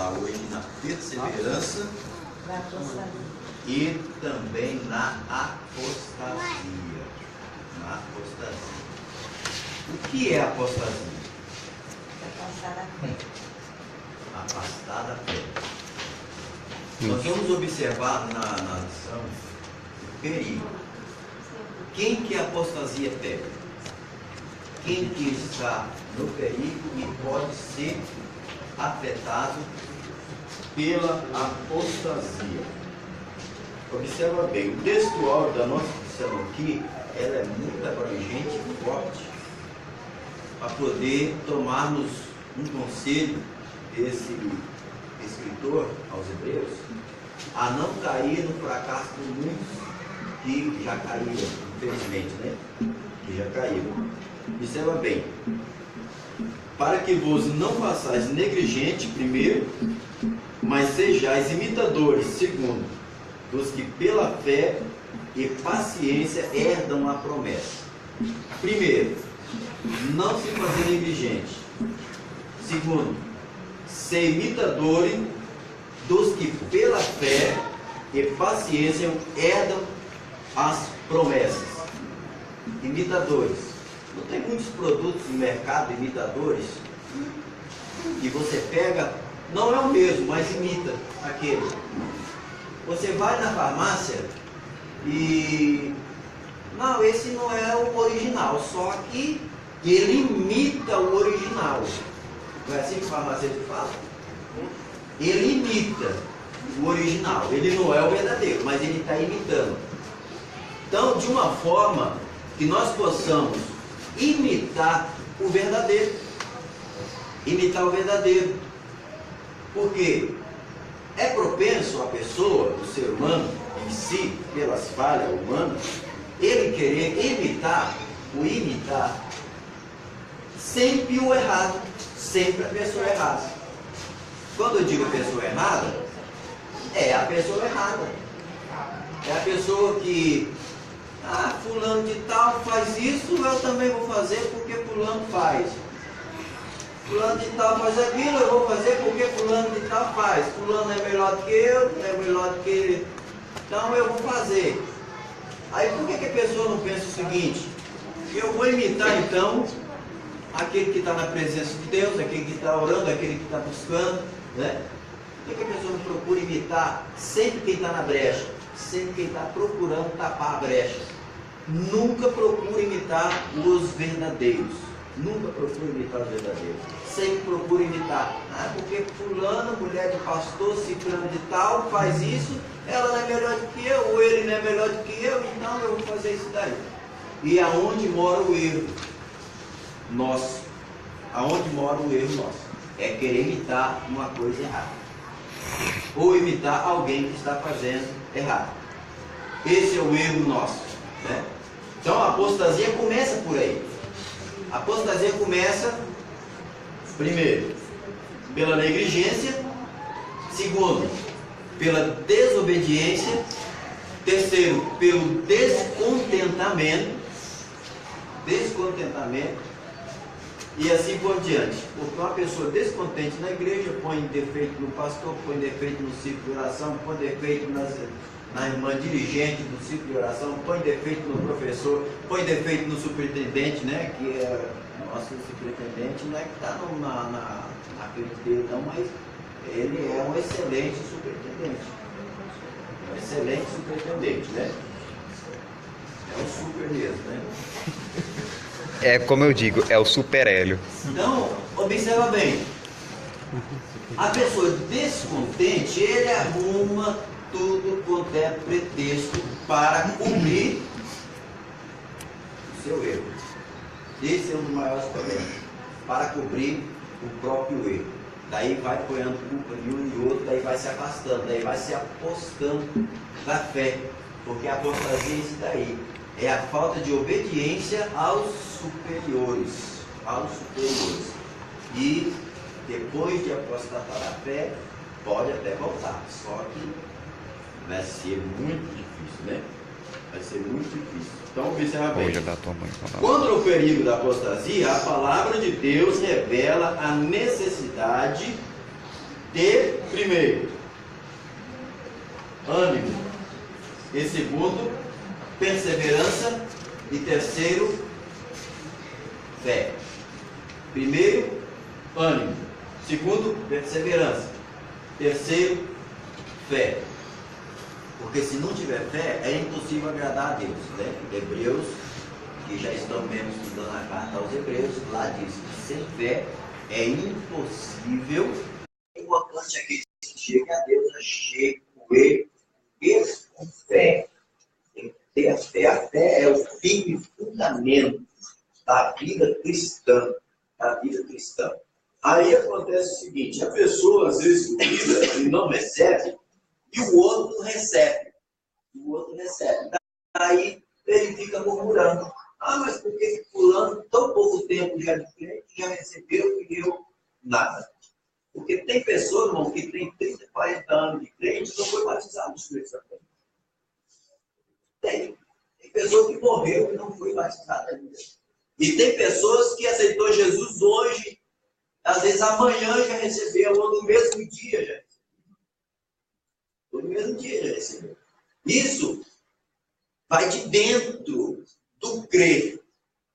falar hoje na perseverança e também na apostasia. Na apostasia. O que é apostasia? Afastar da fé. Afastar da fé. Nós vamos observar na lição o perigo. Quem que a apostasia pega? Quem que está no perigo e pode ser afetado pela apostasia. Observa bem, o textual da nossa lição aqui, ela é muito abrangente e forte para poder tomarmos um conselho desse escritor aos Hebreus, a não cair no fracasso de muitos que já caíram, infelizmente, né? Que já caíram. Observa bem, para que vos não façais negligente, primeiro, mas sejais imitadores, segundo, dos que pela fé e paciência herdam a promessa. Primeiro, não se fazer negligente. Segundo, ser imitadores dos que pela fé e paciência herdam as promessas. Imitadores. Não tem muitos produtos no mercado imitadores que você pega, não é o mesmo, mas imita aquele. Você vai na farmácia e não, esse não é o original, só que ele imita o original. Não é assim que o farmacêutico fala? Ele imita o original, ele não é o verdadeiro, mas ele está imitando. Então, de uma forma que nós possamos imitar o verdadeiro. Imitar o verdadeiro. Porque é propenso a pessoa, o ser humano em si, pelas falhas humanas, ele querer imitar sempre o errado, sempre a pessoa errada. Quando eu digo a pessoa errada, é a pessoa errada. É a pessoa que fulano de tal faz isso, eu também vou fazer porque fulano faz. Fulano de tal faz aquilo, eu vou fazer porque fulano de tal faz. Fulano é melhor do que eu, é melhor do que ele, então eu vou fazer. Aí por que a pessoa não pensa o seguinte? Eu vou imitar então aquele que está na presença de Deus, aquele que está orando, aquele que está buscando, né? Por que a pessoa não procura imitar sempre quem está na brecha? Sempre quem está procurando tapar a brecha. Nunca procura imitar os verdadeiros. Nunca procura imitar os verdadeiros. Sempre procura imitar. Porque fulano, mulher de pastor, ciclano de tal, faz isso, ela não é melhor do que eu, ou ele não é melhor do que eu, então eu vou fazer isso daí. E aonde mora o erro nosso? Aonde mora o erro nosso? É querer imitar uma coisa errada. Ou imitar alguém que está fazendo errado. Esse é o erro nosso, né? Então a apostasia começa por aí. A apostasia começa, primeiro, pela negligência. Segundo, pela desobediência. Terceiro, pelo descontentamento. E assim por diante. Porque uma pessoa descontente na igreja põe defeito no pastor, põe defeito no ciclo de oração, põe defeito na irmã dirigente do ciclo de oração, põe defeito no professor, põe defeito no superintendente, né? Que é nosso superintendente, não é que está na frente dele não, mas ele é um excelente superintendente. Um excelente superintendente, né? É um super mesmo, né? É como eu digo, é o super Hélio. Então, observa bem. A pessoa descontente, ele arruma tudo quanto é pretexto para cobrir o seu erro. Esse é um dos maiores problemas. Para cobrir o próprio erro. Daí vai ponhando culpa de um e outro, daí vai se afastando, daí vai se apostando da fé. Porque a apostasia é isso daí. É a falta de obediência aos superiores. E depois de apostatar da fé, pode até voltar. Só que vai ser muito difícil, né? Vai ser muito difícil. Então, observa bem. Contra o perigo da apostasia, a palavra de Deus revela a necessidade ter, primeiro, ânimo. E segundo, perseverança. E terceiro, fé. Primeiro, ânimo. Segundo, perseverança. Terceiro, fé. Porque se não tiver fé, é impossível agradar a Deus, né? Hebreus, que já estamos mesmo estudando a carta aos Hebreus, lá diz que sem fé é impossível. O importante é que chegue a Deus, chegue com ele, com fé. Tem que ter a fé. A fé é o fim e fundamento da vida cristã. Da vida cristã. Aí acontece o seguinte, a pessoa às vezes duvida e não recebe, e o outro recebe. O outro recebe. Aí ele fica murmurando. Ah, mas por que fulano, tão pouco tempo já de crente, já recebeu e eu nada? Porque tem pessoas, irmão, que tem 30, 40 anos de crente e não foi batizado no Espírito Santo. Tem pessoa que morreu e não foi batizada ainda. E tem pessoas que aceitou Jesus hoje, às vezes amanhã já recebeu, ou no mesmo dia já recebeu. Ou no mesmo dia já recebeu. Isso vai de dentro do crer,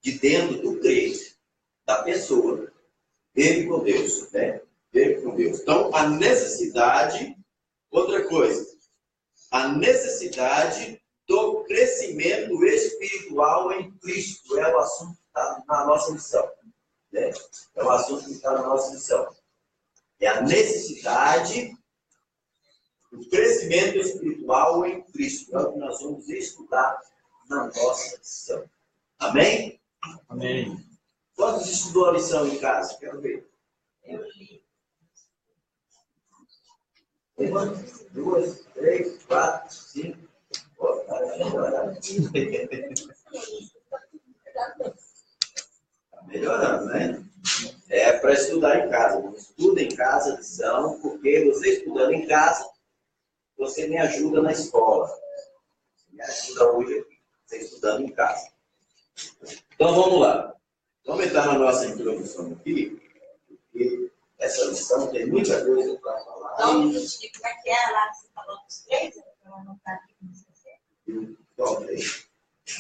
de dentro do crer da pessoa. Ele com Deus, né? Ele com Deus. Então, a necessidade, outra coisa, a necessidade do crescimento espiritual em Cristo é o assunto que está na nossa missão. Né? É o assunto que está na nossa missão. É a necessidade do crescimento espiritual em Cristo. É o que nós vamos estudar na nossa missão. Amém? Amém. Quantos estudou a lição em casa? Quero ver. Eu li. Uma, duas, três, quatro, cinco. Está melhorando, né? É para estudar em casa. Estuda em casa a lição, porque você estudando em casa, você me ajuda na escola. Você me ajuda hoje aqui, você estudando em casa. Então vamos lá. Vamos entrar na nossa introdução aqui, porque essa lição tem muita coisa para falar. Então, como é que é lá que você falou dos três? Para anotar aqui com você. Qual três?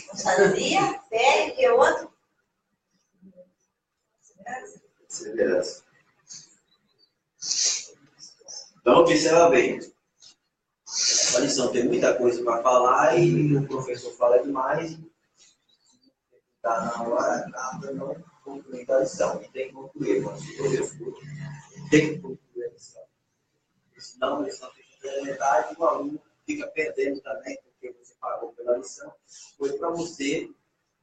Ousadia, fé e que outro? Perseverança. Então, observa bem. Essa lição tem muita coisa para falar e o professor fala demais. Está na hora, nada não concluir a lição. E tem que concluir, quando o professor tem que concluir a lição. Senão, a lição fica pela metade e o aluno fica perdendo também, porque você pagou pela lição. Foi para você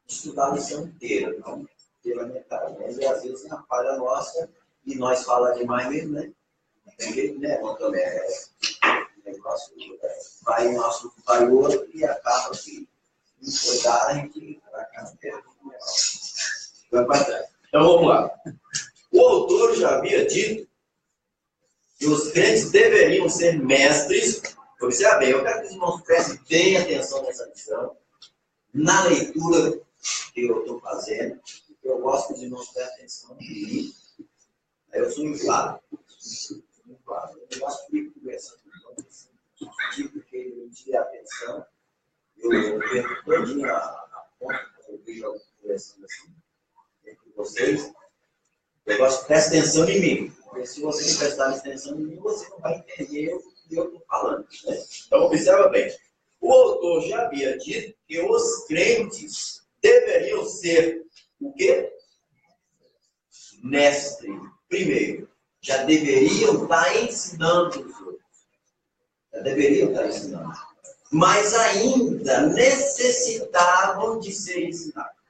estudar a lição inteira, não pela metade. Mas às vezes é uma falha nossa e nós falamos demais mesmo, né? Tem jeito, né, Montomé? Vai um assunto, vai outro e acaba que não foi dar, a gente vai para trás. Então vamos lá. O autor já havia dito que os crentes deveriam ser mestres. Observe bem, eu quero que os irmãos prestem bem atenção nessa lição, na leitura que eu estou fazendo. Eu gosto que os irmãos prestem atenção em mim. Eu sou inflado. Eu gosto de ir conversando com o porque ele me tira a atenção. Eu perco todinha a ponta quando eu vejo alguém conversando assim entre vocês. Eu gosto de prestar atenção em mim. Porque se você não prestar atenção em mim, você não vai entender o que eu estou falando. Né? Então, observa bem. O autor já havia dito que os crentes deveriam ser o quê? Mestre. Primeiro, já deveriam estar ensinando os outros. Já deveriam estar ensinando. Mas ainda necessitavam de ser ensinados.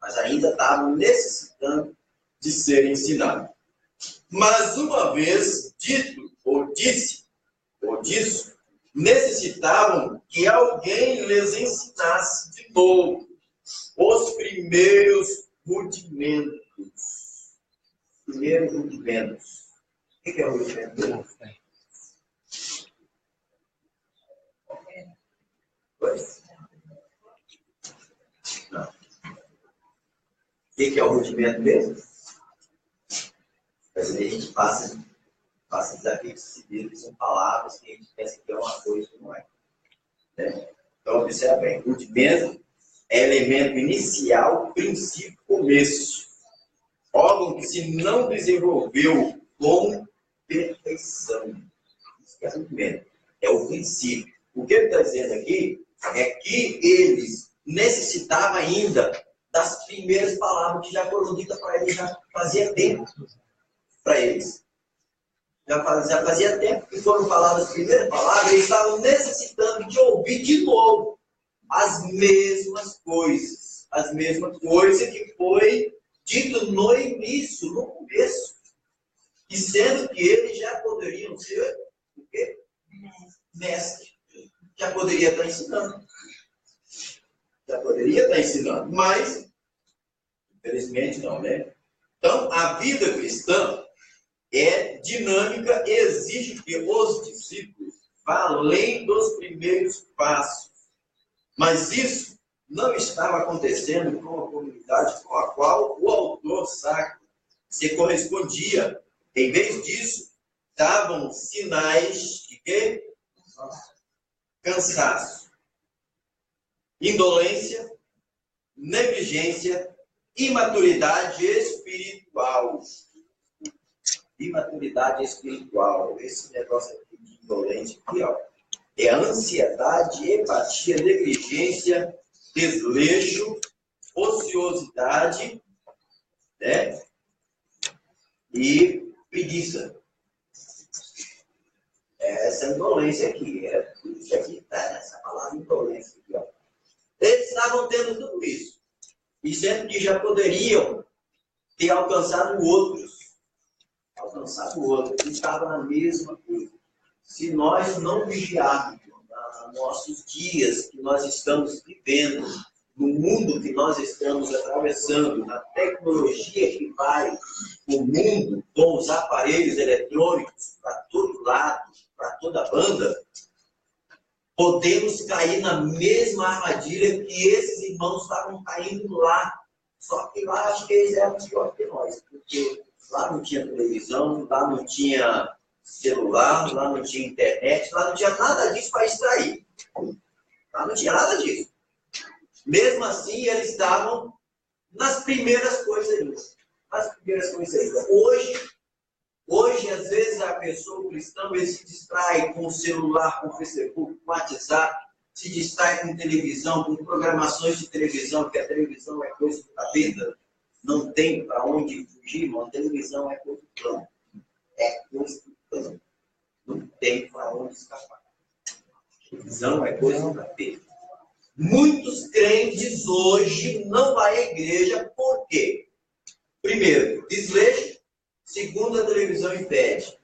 Mas ainda estavam necessitando de ser ensinados. Mas uma vez dito, ou disse, ou disso, necessitavam que alguém lhes ensinasse de novo os primeiros rudimentos. Primeiros rudimentos. O que é o rudimento? Pois. Não. O que é o rudimento mesmo? Mas aí a gente passa Faça desafios de si mesmo, são palavras que a gente pensa que é uma coisa que não é. Né? Então, observe bem, rudimento é elemento inicial, princípio, começo. Órgão que se não desenvolveu com perfeição. Isso que é rudimento. É o princípio. O que ele está dizendo aqui é que eles necessitavam ainda das primeiras palavras que já foram ditas para eles, já fazia tempo para eles. Já fazia tempo que foram faladas as primeiras palavras, eles estavam necessitando de ouvir de novo as mesmas coisas. As mesmas coisas que foi dito no início, no começo. E sendo que eles já poderiam ser o quê? Mestre. Já poderia estar ensinando. Já poderia estar ensinando. Mas, infelizmente, não, né? Então, a vida cristã é dinâmica e exige que os discípulos vá além dos primeiros passos. Mas isso não estava acontecendo com a comunidade com a qual o autor sacro se correspondia. Em vez disso, davam sinais de quê? Cansaço, indolência, negligência, imaturidade espiritual. Imaturidade espiritual. Esse negócio aqui de indolência aqui, ó, é ansiedade, empatia, negligência, desleixo, ociosidade, né? E preguiça. Essa indolência aqui, isso aqui está nessa palavra indolência aqui, ó. Eles estavam tendo tudo isso. E sendo que já poderiam ter alcançado outros. Estava na mesma coisa. Se nós não vigiarmos nossos dias que nós estamos vivendo, no mundo que nós estamos atravessando, na tecnologia que vai o mundo com os aparelhos eletrônicos para todo lado, para toda banda, podemos cair na mesma armadilha que esses irmãos estavam caindo lá. Só que lá acho que eles eram pior que nós, porque lá não tinha televisão, lá não tinha celular, lá não tinha internet, lá não tinha nada disso para extrair. Lá não tinha nada disso. Mesmo assim, eles estavam nas primeiras coisas. Nas primeiras coisas. Hoje, às vezes, a pessoa, o cristão, ele se distrai com o celular, com o Facebook, com o WhatsApp, se distrai com televisão, com programações de televisão, porque a televisão é coisa da vida. Não tem para onde fugir, irmão. A televisão é coisa do plano. É coisa do plano. Não tem para onde escapar. A televisão é coisa da vida. Muitos crentes hoje não vão à igreja, por quê? Primeiro, desleixo. Segundo, a televisão impede.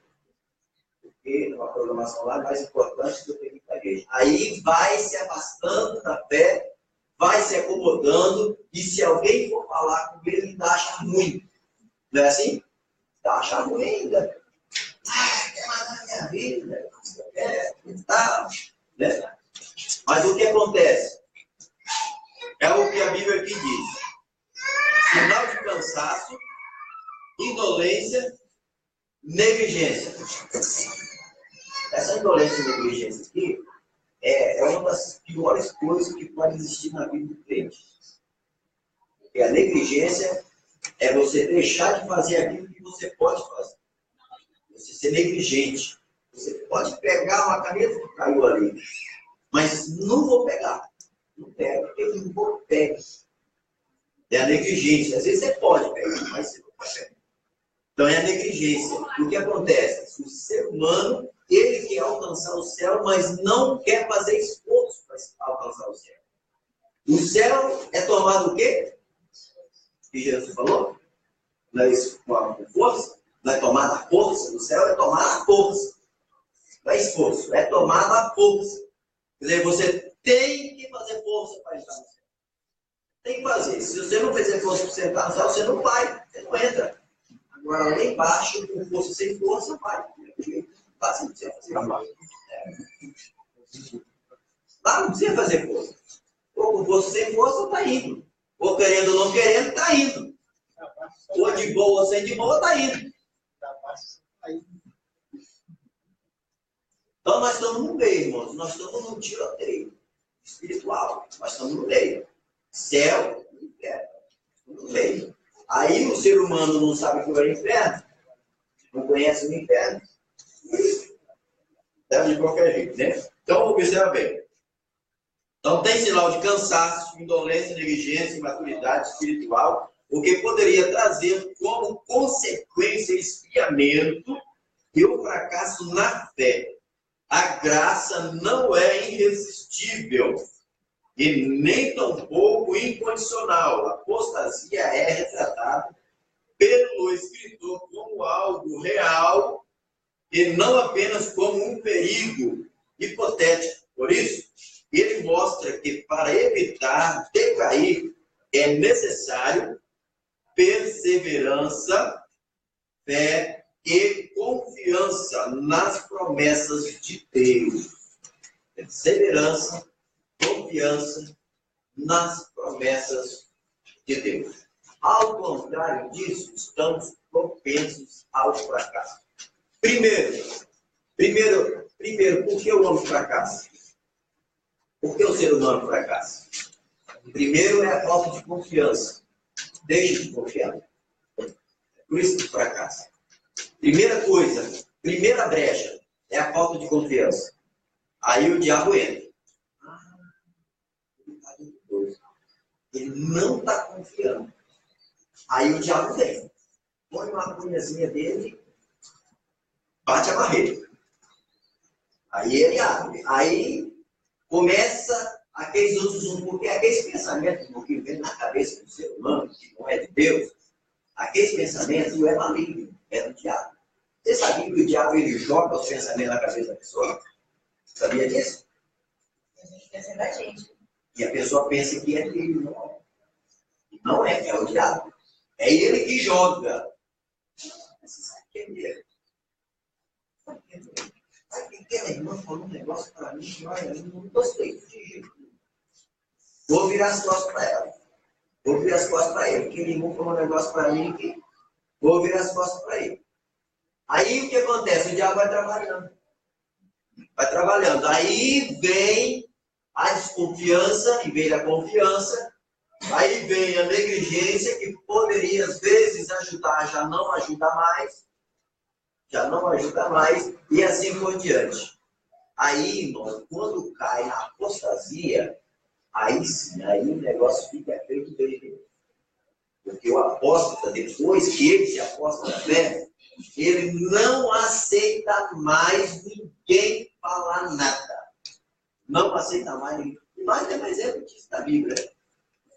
Porque uma programação lá é mais importante do que ir para a igreja. Aí vai se afastando da fé, vai se acomodando, e se alguém for falar com ele, ainda acha ruim. Não é assim? Acha ruim ainda. Quer matar minha vida, e tal. Né? Mas o que acontece? É o que a Bíblia aqui diz. Sinal de cansaço, indolência, negligência. Essa indolência e negligência aqui é uma das piores coisas que pode existir na vida do crente. Porque a negligência é você deixar de fazer aquilo que você pode fazer. Você ser negligente. Você pode pegar uma caneta que caiu ali, mas não vou pegar. Não pega, porque eu não vou pegar. É a negligência. Às vezes você pode pegar, mas você não pode pegar. Então é a negligência. O que acontece? O ser humano, ele quer alcançar o céu, mas não quer fazer esforço para alcançar o céu. O céu é tomado o quê? Que Jesus falou? Não é isso com força? Não é tomada a força? O céu é tomada a força. Não é esforço, é tomada a força. Quer dizer, você tem que fazer força para entrar no céu. Tem que fazer. Se você não fizer força para você entrar no céu, você não vai, você não entra. Agora, lá embaixo, com força sem força, vai. Lá você não precisa fazer força. Lá não precisa fazer força. Ou com força sem força, está indo. Ou querendo ou não querendo, está indo. Ou de boa ou sem de boa, está indo. Então, nós estamos no meio, irmãos. Nós estamos num tiroteio espiritual. Nós estamos no meio. Céu e inferno. No meio. Aí o ser humano não sabe o que é o inferno. Não conhece o inferno. Deve de qualquer jeito, né? Então, observa bem. Então, tem sinal de cansaço, indolência, negligência, imaturidade espiritual, o que poderia trazer como consequência esfriamento e o fracasso na fé. A graça não é irresistível e nem tampouco incondicional. A apostasia é retratada pelo escritor como algo real e não apenas como um perigo hipotético. Por isso, ele mostra que para evitar decair é necessário perseverança, fé e confiança nas promessas de Deus. Perseverança, confiança nas promessas de Deus. Ao contrário disso, estamos propensos ao fracasso. Primeiro, por que o homem fracassa? Por que o ser humano fracassa? Primeiro é a falta de confiança. Deixe de confiar. Por isso que fracassa. Primeira coisa, primeira brecha, é a falta de confiança. Aí o diabo entra. Ele não está confiando. Aí o diabo vem. Põe uma cunhazinha dele, bate a barreira. Aí ele abre. Aí começa aqueles outros, porque aqueles pensamentos que vem na cabeça do ser humano, que não é de Deus, aqueles pensamentos não é maligno, é do diabo. Você sabia que o diabo ele joga os pensamentos na cabeça da pessoa? Sabia disso? A gente pensa na gente. E a pessoa pensa que é dele, não é. Não é, é o diabo. É ele que joga. Você sabe que é dele. Sabe que é dele. Sabe que aquela irmã falou um negócio para mim que, olha, eu não gostei de jeito nenhum. Vou virar as costas para ela. Vou virar as costas para ele. Aquele irmão falou um negócio para mim que vou virar as costas para ele. Aí o que acontece? O diabo vai trabalhando. Vai trabalhando. Aí vem a desconfiança, em vez da confiança. Aí vem a negligência, que poderia às vezes ajudar, já não ajuda mais. Já não ajuda mais. E assim por diante. Aí, irmão, quando cai na apostasia, aí sim, aí o negócio fica feito dele. Porque o apóstata, depois que ele se aposta na fé, ele não aceita mais ninguém falar nada. Não aceita mais ninguém. E nós temos exemplo disso na Bíblia.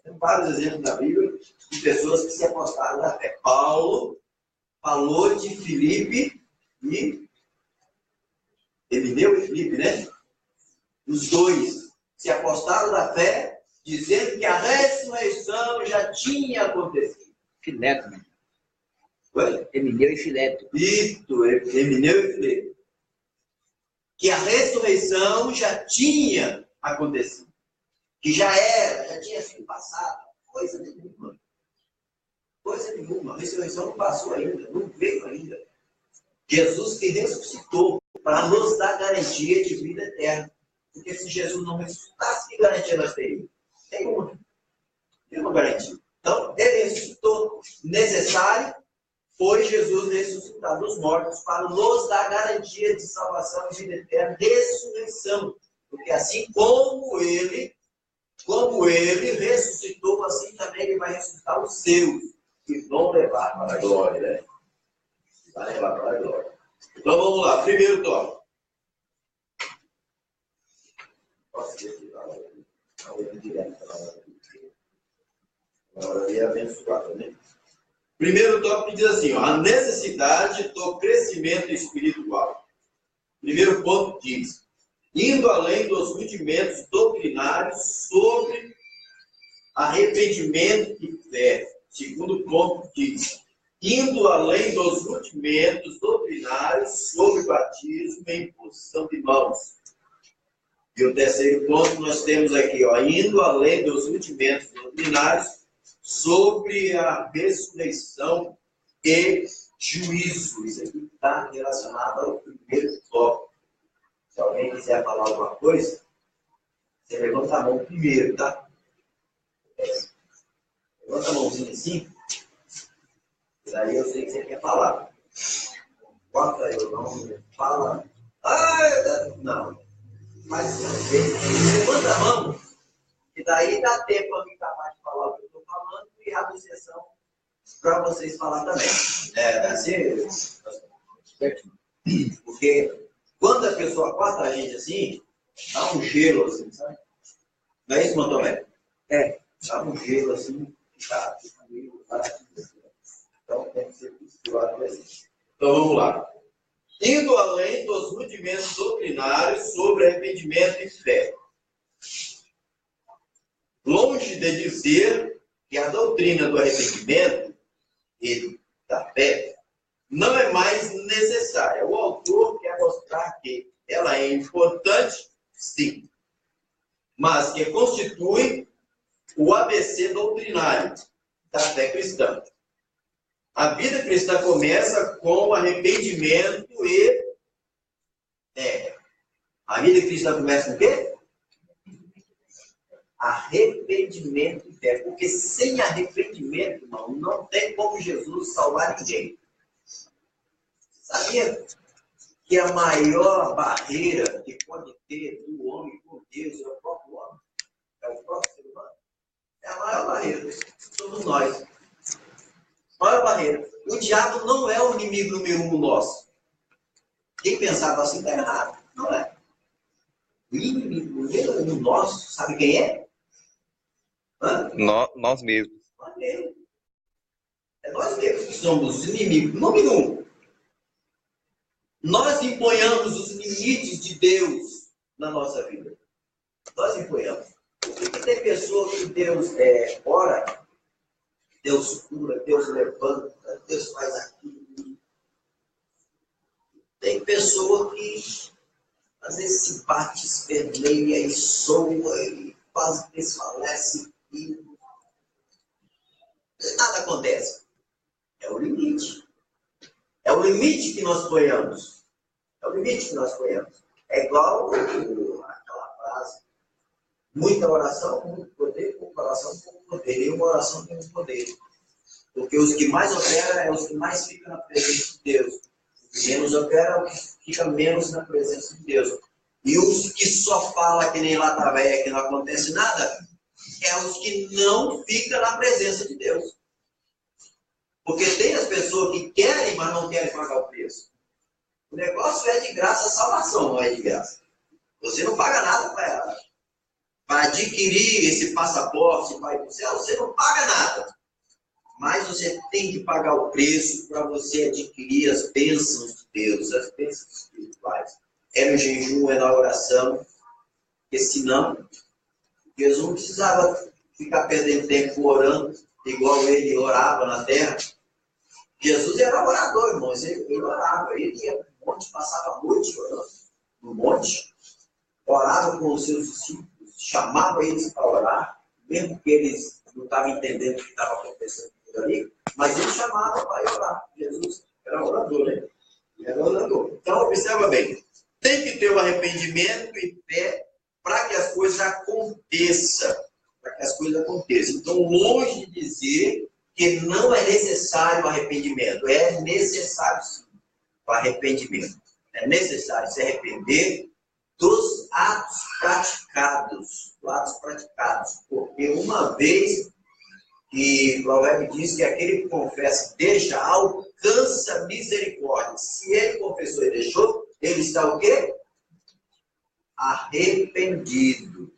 Tem vários exemplos na Bíblia de pessoas que se apostaram na fé. Paulo falou de Filipe e Emineu e Filipe, né? Os dois se apostaram na fé, dizendo que a ressurreição já tinha acontecido. Fileto, né? Oi? Emineu e Fileto. Isso, Emineu e Filipe. Que a ressurreição já tinha acontecido. Que já era, já tinha sido passado. Coisa nenhuma. Coisa nenhuma. A ressurreição não passou ainda, não veio ainda. Jesus que ressuscitou para nos dar garantia de vida eterna. Porque se Jesus não ressuscitasse, que garantia nós teríamos? Nenhuma. Nenhuma garantia. Então, ele ressuscitou. Necessário foi Jesus ressuscitar dos mortos para nos dar garantia de salvação e vida eterna, ressurreição. Porque assim como ele ressuscitou, assim também ele vai ressuscitar os seus, que vão levar para a glória, né? Vai levar para a glória. Então vamos lá, primeiro tópico. Posso retirar a outra direto para a hora de abençoada, né? Primeiro tópico diz assim, ó, a necessidade do crescimento espiritual. Primeiro ponto diz, indo além dos rudimentos doutrinários sobre arrependimento e fé. Segundo ponto diz, indo além dos rudimentos doutrinários sobre batismo e imposição de mãos. E o terceiro ponto nós temos aqui, ó, indo além dos rudimentos doutrinários sobre a ressurreição e juízo. Isso aqui está relacionado ao primeiro tópico. Se alguém quiser falar alguma coisa, você levanta a mão primeiro, tá? Levanta a mãozinha assim, e daí eu sei que você quer falar. Bota eu, não fala. Não. Mas levanta a mão, e daí dá tempo para mim capaz de falar o que eu estou falando e abre sessão para vocês falar também. Assim, porque quando a pessoa corta a gente assim, dá um gelo assim, sabe? Não é isso, Mantomé? Dá um gelo assim, fica meio barato. Então tem que ser costurado assim. Então vamos lá. Indo além dos rudimentos doutrinários sobre arrependimento e fé. Longe de dizer que a doutrina do arrependimento e da fé não é mais necessária. O autor quer mostrar que ela é importante, sim, mas que constitui o ABC doutrinário da fé cristã. A vida cristã começa com o arrependimento e fé. A vida cristã começa com o quê? Arrependimento e fé. Porque sem arrependimento, irmão, não tem como Jesus salvar ninguém. Sabia que a maior barreira que pode ter do homem com Deus é o próprio homem? É o próprio ser humano? É a maior barreira. Somos nós. Maior barreira. O diabo não é o inimigo número 1 nosso. Quem pensava assim está errado. Não é. O inimigo número 1 nosso, sabe quem é? Nós mesmos. Nós mesmos. É nós mesmos que somos os inimigos número 1. Nós imponhamos os limites de Deus na nossa vida. Nós imponhamos. Porque tem pessoa que Deus ora, Deus cura, Deus levanta, Deus faz aquilo. Tem pessoa que às vezes se bate, esperneia e soa e quase desfalece e nada acontece. É o limite. É o limite que nós ponhamos. É o limite que nós ponhamos. É igual aquela frase: muita oração, muito poder, pouca oração, pouco poder. Nenhuma oração tem muito poder. Porque os que mais operam é os que mais ficam na presença de Deus. Os que menos operam é os que ficam menos na presença de Deus. E os que só falam que nem lata velha, que não acontece nada, é os que não ficam na presença de Deus. Porque tem as pessoas que querem, mas não querem pagar o preço. O negócio é de graça, a salvação não é de graça. Você não paga nada para ela. Para adquirir esse passaporte para ir para o céu, você não paga nada. Mas você tem que pagar o preço para você adquirir as bênçãos de Deus, as bênçãos espirituais. É no jejum, é na oração. Porque senão, Jesus não precisava ficar perdendo tempo orando, igual ele orava na terra. Jesus era orador, irmãos. Ele orava. Ele ia no monte, passava a noite orando no monte. Orava com os seus discípulos, chamava eles para orar, mesmo que eles não estavam entendendo o que estava acontecendo ali, mas ele chamava para ir orar. Jesus era orador, né? Era orador. Então, observa bem. Tem que ter o arrependimento e fé para que as coisas aconteçam. Para que as coisas aconteçam. Então, longe de dizer que não é necessário o arrependimento. É necessário, sim, o arrependimento. É necessário se arrepender dos atos praticados. Porque uma vez que o Provérbio diz que aquele que confessa e deixa, alcança misericórdia. Se ele confessou e deixou, ele está o quê? Arrependido.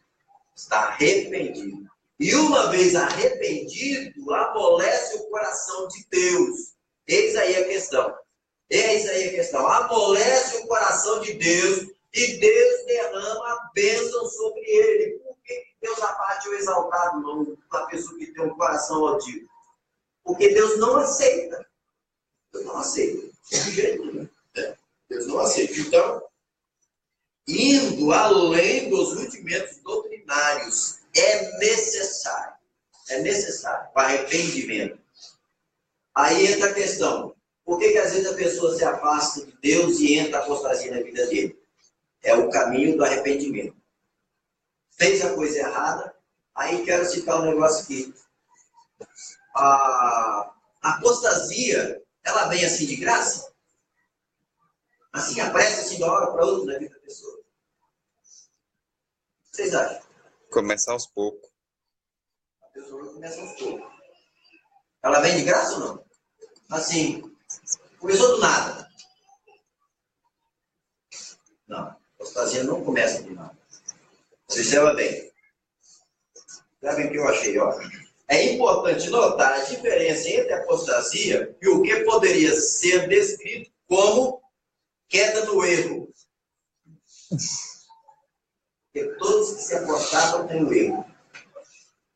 Está arrependido. E uma vez arrependido, amolece o coração de Deus. Eis aí a questão. Eis aí a questão. Amolece o coração de Deus e Deus derrama a bênção sobre ele. Por que Deus abate o exaltado, não, na pessoa que tem um coração altivo? Porque Deus não aceita. Deus não aceita. De jeito nenhum. Deus não aceita. Então, indo além dos rudimentos doutrinários, é necessário o arrependimento. Aí entra a questão: por que às vezes a pessoa se afasta de Deus e entra a apostasia na vida dele? É o caminho do arrependimento. Fez a coisa errada, aí quero citar um negócio aqui. A apostasia, ela vem assim de graça? Assim, aparece assim de uma hora para outra na vida da pessoa? O que vocês acham? Começar aos poucos. A pessoa começa aos poucos. Ela vem de graça ou não? Assim, começou do nada. Não, a apostasia não começa do nada. Observa bem. Sabe o que eu achei? Ó? É importante notar a diferença entre a apostasia e o que poderia ser descrito como queda no erro. Porque todos que se apostatam têm o erro.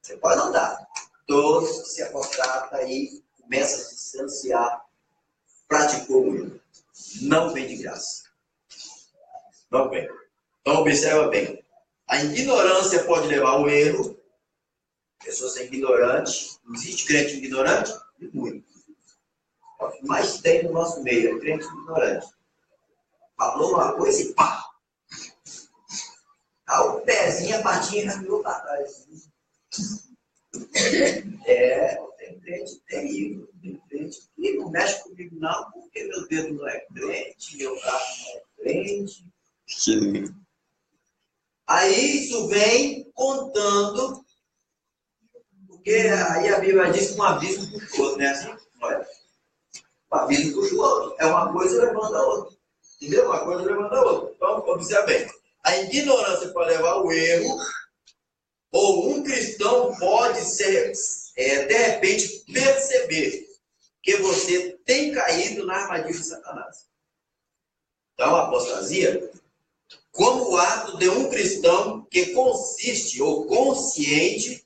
Você pode notar. Todos que se apostatam aí começam a se distanciar, praticou o erro. Não vem de graça. Não vem. Então observa bem. A ignorância pode levar ao erro. Pessoas são ignorantes. Não existe crente ignorante? Muito. É o que mais tem no nosso meio, é crente ignorante. Falou uma coisa e pá! Ah, o pezinho, a patinha virou para trás. Tem crente terrível. Tem crente que não mexe comigo não, porque meu dedo não é crente, meu braço não é crente. Aí isso vem contando, porque aí a Bíblia diz que um abismo puxa o outro, né? Assim, olha, o abismo puxa o outro. É uma coisa levando a outra. Entendeu? Uma coisa levando a outra. Então, observe bem. A ignorância pode levar ao erro, ou um cristão pode ser, de repente, perceber que você tem caído na armadilha de Satanás. Então, a apostasia, como o ato de um cristão que consiste, ou consciente,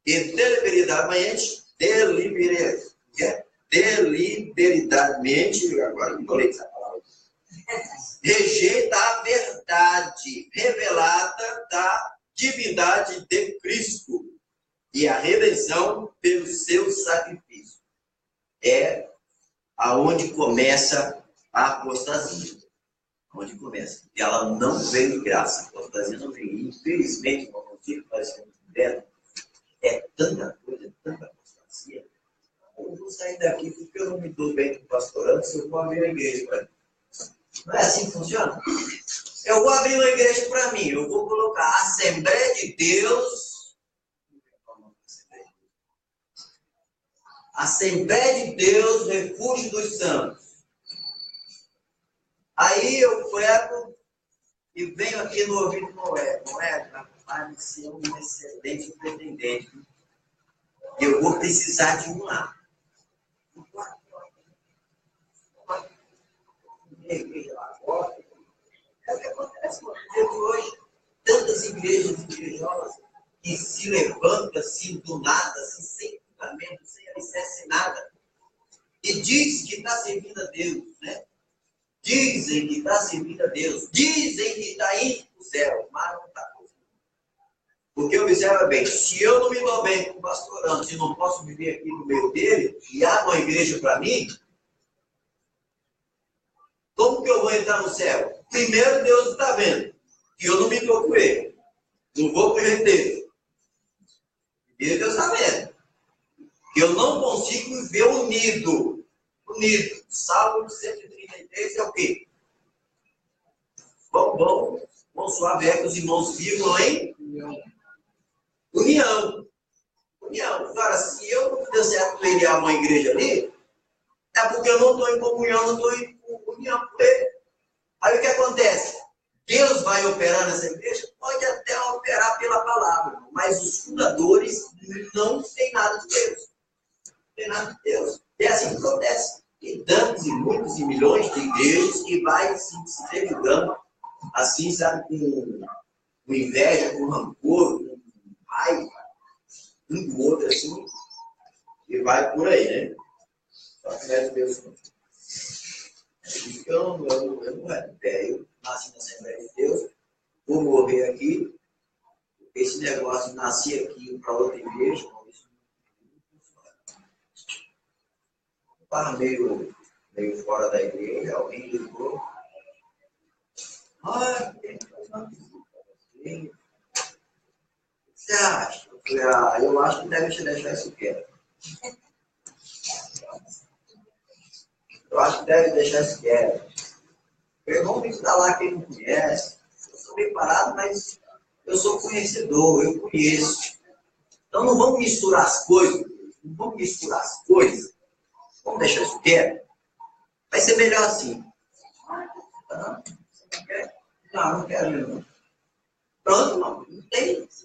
e deliberadamente, agora não falei essa palavra, rejeita a verdade revelada da divindade de Cristo e a redenção pelo seu sacrifício. É aonde começa a apostasia. Onde começa. E ela não vem de graça. A apostasia não vem. Infelizmente, no motivo que nós estamos vivendo, é tanta coisa, tanta apostasia. Eu vou sair daqui porque eu não me dou bem com o pastor antes, eu vou abrir a igreja. Não é assim que funciona? Eu vou abrir uma igreja para mim, eu vou colocar Assembleia de Deus. Assembleia de Deus, Refúgio dos Santos. Aí eu pego e venho aqui no ouvido do Noé. Noé, vai ser um excelente pretendente. Eu vou precisar de um lá. É o que acontece no dia de hoje. Tantas igrejas religiosas que se levantam assim do nada, assim, sem fundamento, sem alicerce, nada. E diz que está servindo a Deus, né? Dizem que está servindo a Deus. Dizem que está indo para o céu, mas não está. Porque observa bem, se eu não me dou bem com o pastorando, se não posso viver aqui no meio dele, e há uma igreja para mim, como que eu vou entrar no céu? Primeiro Deus está vendo que eu não me dou com ele. Não vou para o jeito dele. Primeiro Deus está vendo que eu não consigo viver unido. Unido. Salmo 133 é o quê? Vamos suave que os irmãos vivam em união. União. Agora, se eu não der certo filiar uma igreja ali, é porque eu não estou em comunhão, não estou em união com ele. Aí o que acontece? Deus vai operar nessa igreja? Pode até operar pela palavra, mas os fundadores não têm nada de Deus. Não tem nada de Deus. É assim que acontece. Tem tantos e muitos e milhões de igrejas que vai se desligando, assim, sabe, com inveja, com rancor, com raiva, um do outro, assim, e vai por aí, né? Só que não é de Deus, não. Eu não é ideia. Eu nasci na Assembleia de Deus, vou morrer aqui. Esse negócio de nascer aqui para outra igreja, isso não funciona. Estava meio fora da igreja, alguém ligou. Ah, tem que fazer uma visita pra você. O que você acha? Eu falei, eu acho que deve te deixar isso quieto. Eu acho que deve deixar isso quieto. Vamos instalar quem não conhece. Eu sou bem parado, mas eu sou conhecedor, eu conheço. Então não vamos misturar as coisas. Não vamos misturar as coisas. Vamos deixar isso quieto. Vai ser melhor assim. Tá? Você não quer? Não quero não. Pronto,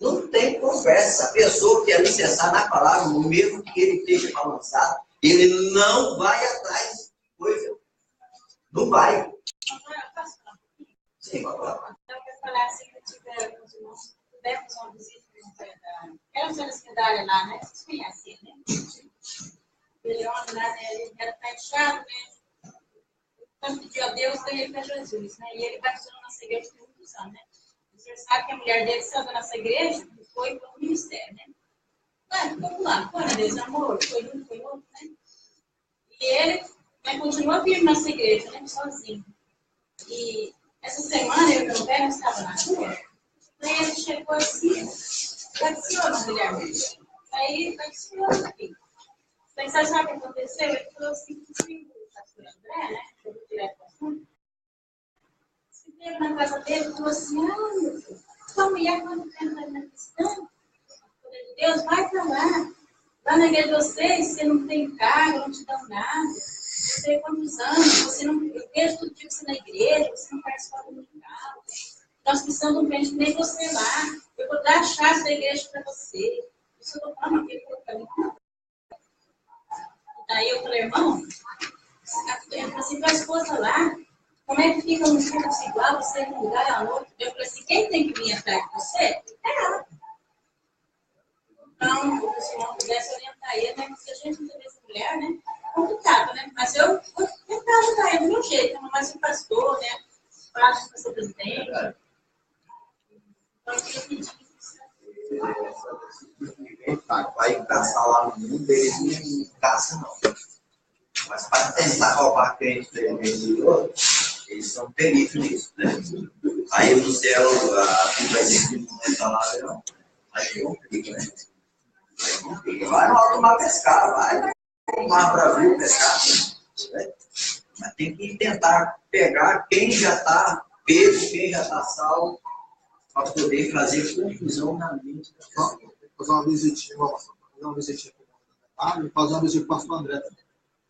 não tem conversa. A pessoa que é licenciada na palavra, no mesmo que ele esteja balançado, ele não vai atrás de coisa. Não vai. Sim, vai lá. Então, eu falar assim, que tivemos uma visita aquela senhora secretária lá, né? Vocês conhecem, né? Ele lá, né? Ele era fechado, né? Então, pediu a Deus, daí ele para Jesus, né? E ele batizou na nossa igreja por muitos anos, né? Você sabe que a mulher dele saiu da nossa igreja e foi para o ministério, né? Vamos lá, foi, né? Deus, amor, foi um, foi outro, né? E ele, né, continua firme nessa igreja, né? Sozinho. E essa semana, eu e meu velho estava na rua, daí ele chegou assim, batizou na mulher dele. Aí, batizou aqui. Daí, você sabe o que aconteceu? Ele falou assim, que o pastor André, né? Eu vou direto para o assunto. Se teve na casa dele, falou assim, meu filho, sua mulher, quando entra na questão, Deus, vai para lá. Lá na igreja de vocês, você não tem cargo, não te dão nada. Você tem quantos anos? Você não, eu vejo todo dia você na igreja, você não participa do musical. Nós precisamos de um crente que nem você lá. Eu vou dar a chave da igreja para você. Isso eu estou falando aqui para mim. Daí eu falei, irmão, assim, tua esposa lá, como é que fica no culto igual, você em um lugar e a outro? Eu falei assim, quem tem que vir atrás de você é ela. Então, se não pudesse orientar ele, né? Porque a gente não tem essa mulher, né? É complicado, né? Mas eu vou tentar ajudar ele do meu jeito, né? Mais um pastor, né? Fácil para ser presidente. Então, eu queria pedir isso. Vai caçar lá no mundo, eles não caçam, não. Mas para tentar roubar a crente dele, eles são peritos nisso, né? Aí no céu, vai dizer que não entra lá, não. Aí complica, né? Vai lá tomar pescar, vai tomar para vir pescar. Né? Mas tem que tentar pegar quem já está pego, quem já está salvo, para poder fazer confusão na mente da pessoa. Fazer uma visitinha, fazer uma visitinha e fazer uma visita para o pastor André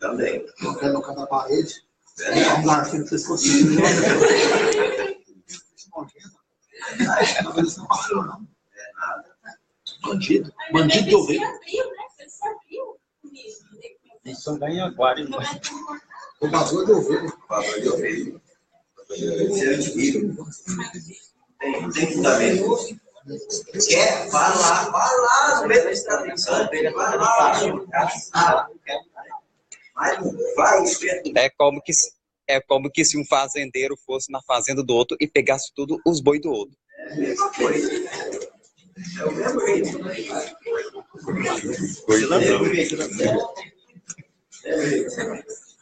Também. não quero no canto da parede. Dá um garfinho no pescoço. Talvez não passou, não. É nada. Bandido. Bandido de ovelha. Você se abriu comigo. Isso ganha aquário. O bagulho de ovelha. Favor de ovelha. Isso é antigo. Tem fundamento. Quer? Vai lá, no meio da estrada pensando, vai lá. Mas não vai, esperto. É como que se um fazendeiro fosse na fazenda do outro e pegasse tudo os boi do outro. É a mesma coisa. É o mesmo jeito.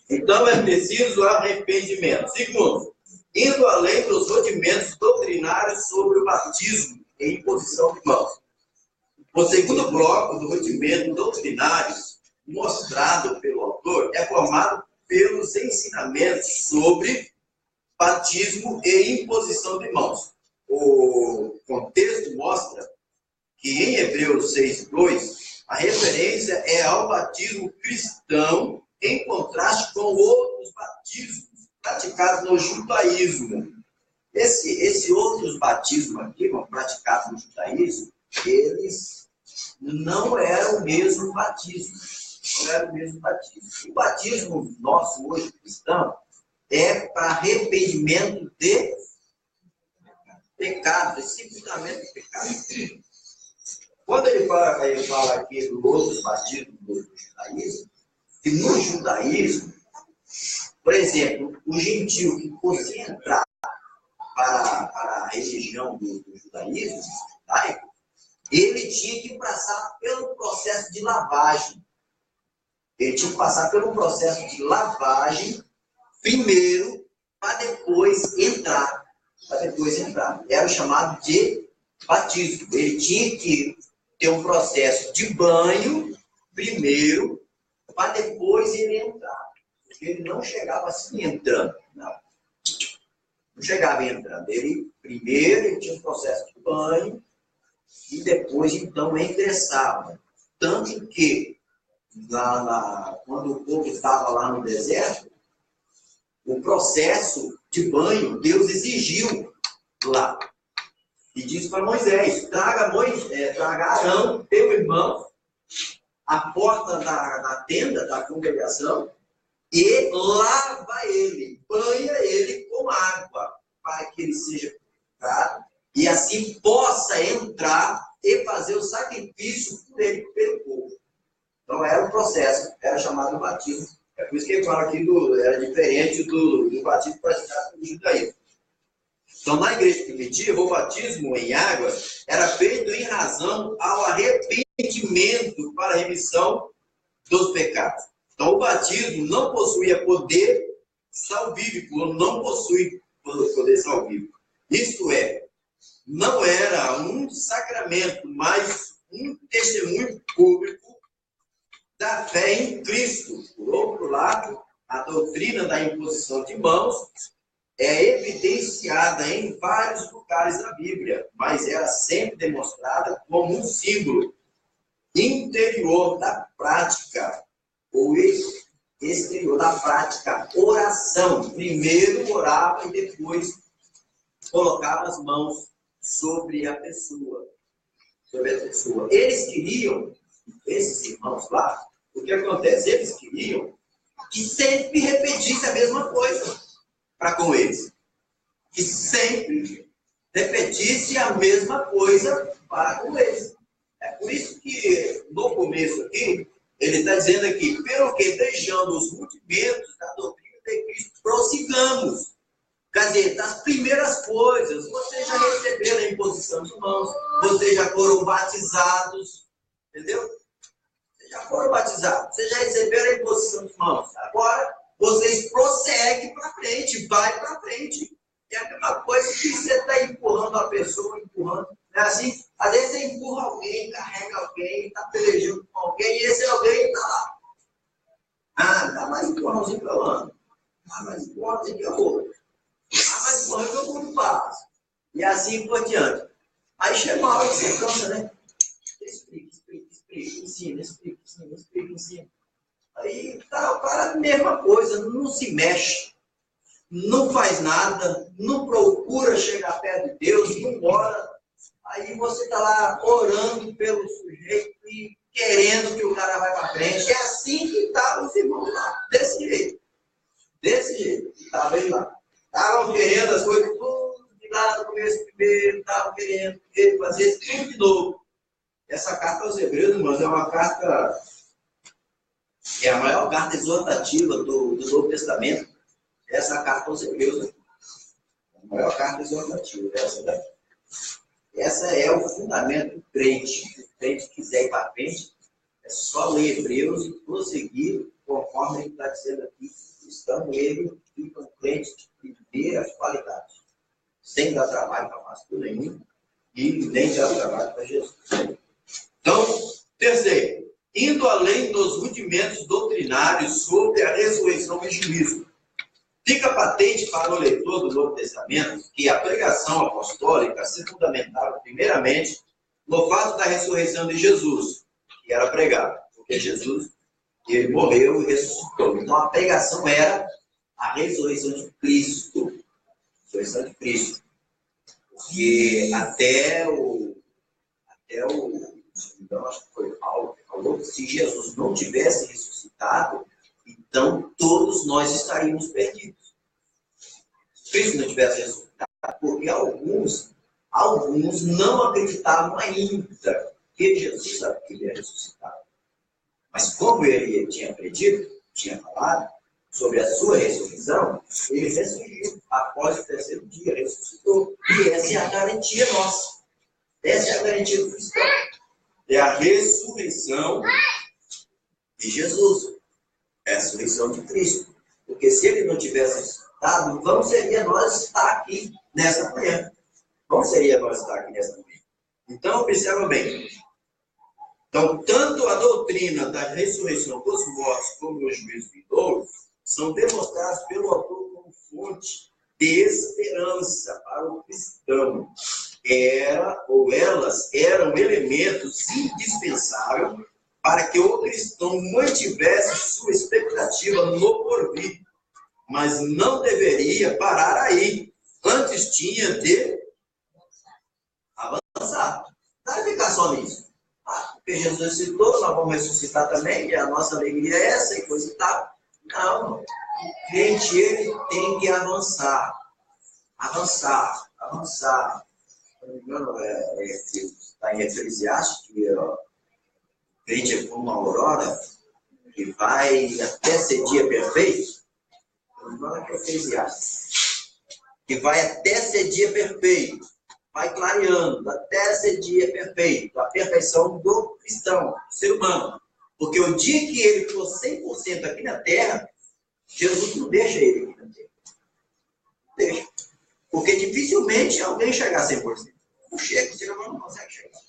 Então é preciso arrependimento. Segundo, indo além dos rudimentos doutrinários sobre o batismo e imposição de mãos. O segundo bloco do rudimento doutrinários mostrado pelo autor é formado pelos ensinamentos sobre batismo e imposição de mãos. O contexto mostra que em Hebreus 6:2 a referência é ao batismo cristão em contraste com outros batismos praticados no judaísmo. Esse outros batismos aqui, praticados no judaísmo, eles não eram o mesmo batismo. Não era o mesmo batismo. O batismo nosso hoje cristão é para arrependimento de pecado, é simplesmente pecado. Quando ele fala aqui do outros batismos do judaísmo, que no judaísmo, por exemplo, o gentio que fosse entrar para a religião do judaísmo judaico, ele tinha que passar pelo processo de lavagem. Ele tinha que passar pelo processo de lavagem primeiro, para depois entrar. para depois entrar. Era o chamado de batismo. Ele tinha que ter um processo de banho primeiro, para depois ele entrar. Porque ele não chegava assim entrando. Não chegava entrando. Primeiro ele tinha um processo de banho e depois então ingressava. Tanto que quando o povo estava lá no deserto, o processo de banho Deus exigiu lá. E disse para Moisés: traga Arão, teu irmão, à porta da tenda da congregação e lava ele, banha ele com água, para que ele seja purificado e assim possa entrar e fazer o sacrifício por ele, pelo povo. Então era um processo, era chamado batismo. É por isso que ele fala aqui era diferente do batismo praticado pelo judaísmo. Então, na igreja primitiva, o batismo em água era feito em razão ao arrependimento para a remissão dos pecados. Então, o batismo não possuía poder salvífico, não possui poder salvífico. Isto é, não era um sacramento, mas um testemunho público da fé em Cristo. Por outro lado, a doutrina da imposição de mãos é evidenciada em vários lugares da Bíblia, mas era sempre demonstrada como um símbolo interior da prática, ou exterior da prática, oração. Primeiro orava e depois colocava as mãos sobre a pessoa. Eles queriam, esses irmãos lá, o que acontece? Eles queriam que sempre repetisse a mesma coisa para com eles. Que sempre repetisse a mesma coisa para com eles. É por isso que, no começo aqui, ele está dizendo aqui: pelo que deixando os rudimentos da doutrina de Cristo, prossigamos. Quer dizer, das primeiras coisas, vocês já receberam a imposição de mãos, vocês já foram batizados, entendeu? Vocês já foram batizados, vocês já receberam a imposição de mãos. Agora, vocês prosseguem para frente, vai para frente. É a mesma coisa que você está empurrando a pessoa, empurrando. É assim, às vezes você empurra alguém, carrega alguém, está pelejando com alguém, e esse alguém está lá. Dá mais empurrãozinho que eu ando. Dá mais empurrãozinho que eu vou. Dá mais empurrãozinho que eu vou no passo. E assim por diante. Aí chega uma hora que você cansa, né? Explica, ensina. Aí tá, para a mesma coisa, não se mexe, não faz nada, não procura chegar perto de Deus, não ora. Aí você está lá orando pelo sujeito e querendo que o cara vá para frente. É assim que estavam os irmãos lá, desse jeito. Estava ele lá. Estavam querendo as coisas tudo de lá no começo primeiro, estavam querendo fazer tudo de novo. Essa carta aos Hebreus, irmãos, é uma carta... É a maior carta exortativa do Novo Testamento. Essa carta aos Hebreus aqui. A maior carta exortativa. Essa é o fundamento do crente. Se o crente quiser ir para frente, é só ler Hebreus e prosseguir conforme ele está dizendo aqui. Cristão, ele fica um crente de primeiras qualidades. Sem dar trabalho para pastor nenhum e nem dar trabalho para Jesus. Então, terceiro, indo além dos rudimentos doutrinários sobre a ressurreição e juízo. Fica patente para o leitor do Novo Testamento que a pregação apostólica se fundamentava primeiramente no fato da ressurreição de Jesus, que era pregado, porque Jesus, ele morreu e ressuscitou. Então a pregação era a ressurreição de Cristo. Ressurreição de Cristo. Porque até o então, acho que foi Paulo que falou que se Jesus não tivesse ressuscitado, então todos nós estaríamos perdidos. Se Cristo não tivesse ressuscitado, porque alguns não acreditavam ainda que Jesus havia ressuscitado. Mas como ele tinha predito, tinha falado sobre a sua ressurreição, ele ressurgiu após o terceiro dia, ressuscitou. E essa é a garantia nossa. Essa é a garantia do cristão. É a ressurreição de Jesus. É a ressurreição de Cristo. Porque se ele não tivesse ressuscitado, vão seria nós estar aqui nessa manhã. Bom seria nós estar aqui nessa manhã. Então, observa bem. Então, tanto a doutrina da ressurreição dos mortos como o juízo vindouro são demonstrados pelo autor como fonte de esperança para o cristão. Elas eram elementos indispensáveis para que o cristão mantivesse sua expectativa no porvir, mas não deveria parar aí. Antes tinha de avançar. Não vai ficar só nisso. Porque Jesus ressuscitou, nós vamos ressuscitar também, e a nossa alegria é essa e coisa e tal. Não. O crente, ele tem que avançar. Avançar. Se não me engano, está em Eclesiastes, que o crente é como uma aurora, que vai até ser dia perfeito. Se não me engano, é Eclesiastes. Que vai até ser dia perfeito. Vai clareando até ser dia perfeito, a perfeição do cristão, do ser humano. Porque o dia que ele for 100% aqui na terra, Jesus não deixa ele aqui na terra. Não deixa. Porque dificilmente alguém chegar a 100%. Não chega, o ser humano não consegue chegar.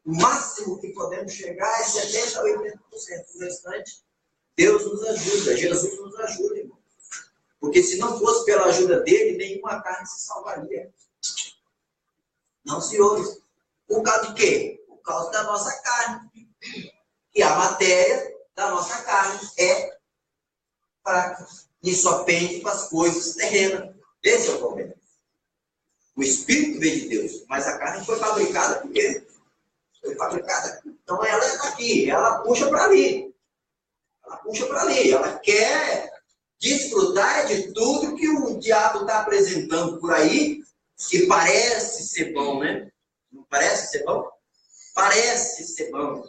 O máximo que podemos chegar é 70% a 80%. O restante, Deus nos ajuda, Jesus nos ajuda, irmão. Porque se não fosse pela ajuda dele, nenhuma carne se salvaria. Não, senhores. Por causa de quê? Por causa da nossa carne. E a matéria da nossa carne é fraca. E só pende para as coisas terrenas. Esse é o problema. O Espírito veio de Deus, mas a carne foi fabricada por quê? Foi fabricada. Então ela está aqui, ela puxa para ali. Ela quer desfrutar de tudo que o diabo está apresentando por aí, que parece ser bom, né? Não parece ser bom? Parece ser bom.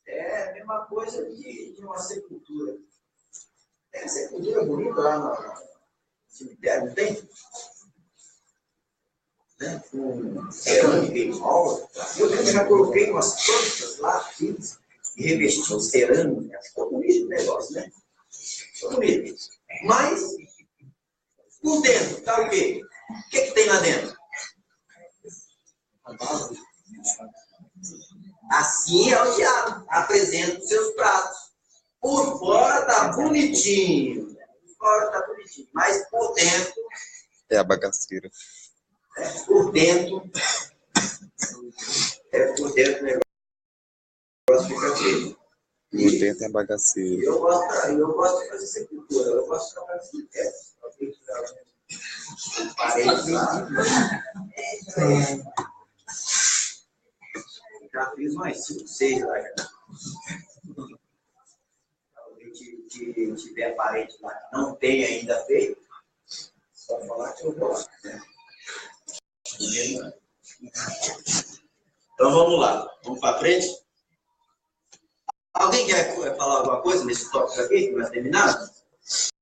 É a mesma coisa de uma sepultura. Tem uma sepultura bonita lá no cemitério, não tem? Né? Com cerâmica em volta. Eu já coloquei umas plantas lá, fiz, e revesti cerâmica. Ficou bonito o negócio, né? Ficou bonito. Mas, por dentro, está o quê? O que tem lá dentro? Assim é o diabo. Apresenta os seus pratos. Por fora está bonitinho. Mas por dentro... É a bagaceira. Por dentro o negócio fica feio. Por dentro é a bagaceira. Eu gosto de fazer sepultura. Eu gosto de trabalhar assim. Parede lá. Já fiz mais 5, 6 lá. Alguém que tiver parede lá que não tem ainda feito, só falar que eu vou lá. Né? Então vamos lá. Vamos para frente? Alguém quer falar alguma coisa nesse tópico aqui que nós terminamos?